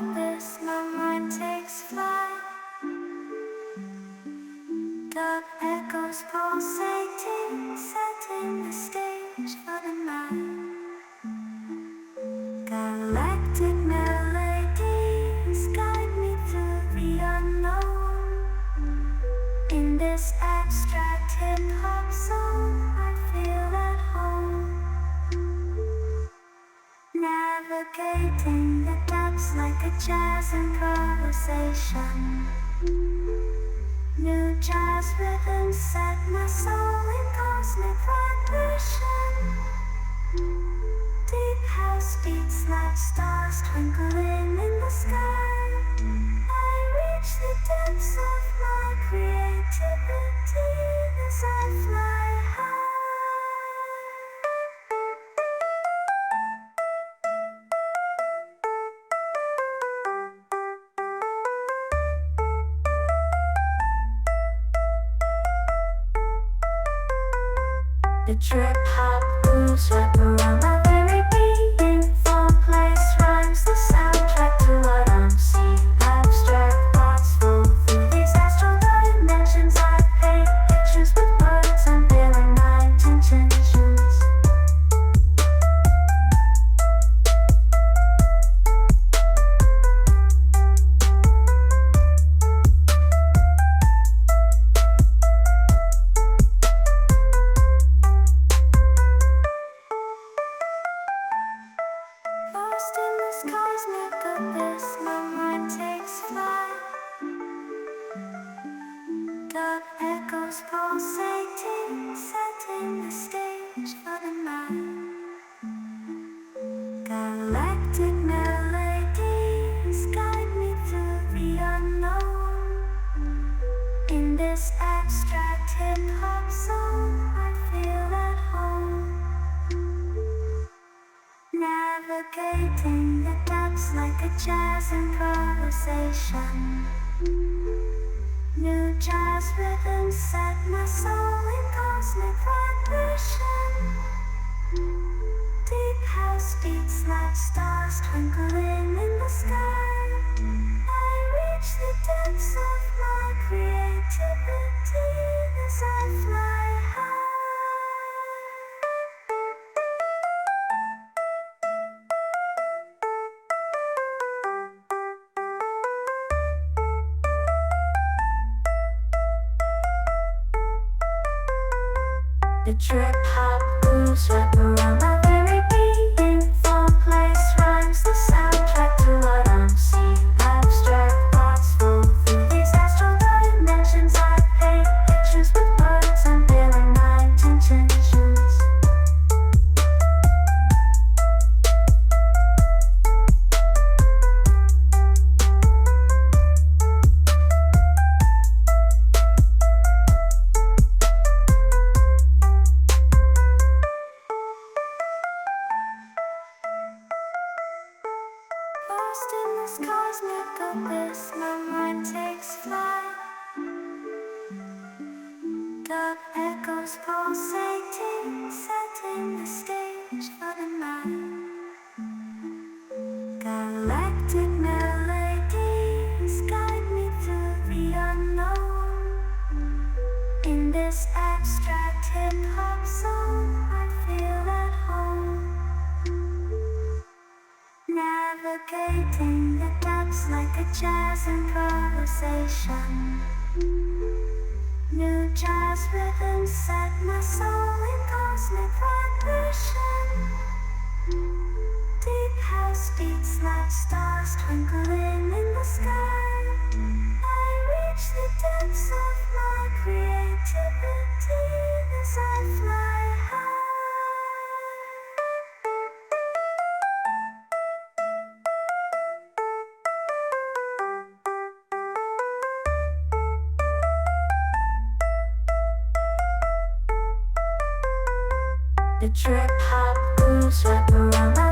abyss, my mind takes flight. Dark echoes pulsating, setting the stage for the night. Galactic melodies guide me through the unknown. In this abstract hip-hop song, I feel at home. Navigating the depths like a jazz improvisation. New jazz rhythms set my soul in cosmic vibration. Deep house beats like stars twinkling in the sky. I reach the depths of my creativity as I fly high. The trip hop grooves wrap around my very being. Thought place rhymes the soundtrack to what I'm seeing. Abstract thoughts flow through these astral dimensions. I paint pictures with words, unveiling my intentions. Lost in this cosmic abyss, my mind takes flight. Dark echoes pulsating, setting the stage for the night. Galactic melodies guide me through the unknown. In this abstract hip-hop song, I feel at home. Navigating the depths like a jazz improvisation. New jazz rhythms set my soul in cosmic vibration. Deep house beats like stars twinkling in the sky. I reach the depths of my creativity as I fly high. The trip hop grooves wrap around my very being. Thought place rhymes the soundtrack to what I'm seeing. Abstract thoughts flow through these astral dimensions. I paint pictures with words, unveiling my intentions. Lost in this cosmic abyss, my mind takes flight. Dark echoes pulsating, setting the stage for the night. Galactic melodies guide me through the unknown. In this abstract hip-hop song, I feel at home. Navigating the depths like a jazz improvisation. New jazz rhythms set my soul in cosmic vibration. Deep house beats like stars twinkling in the sky. I reach the depths of my creativity as I fly high. The trip hop grooves wrap around my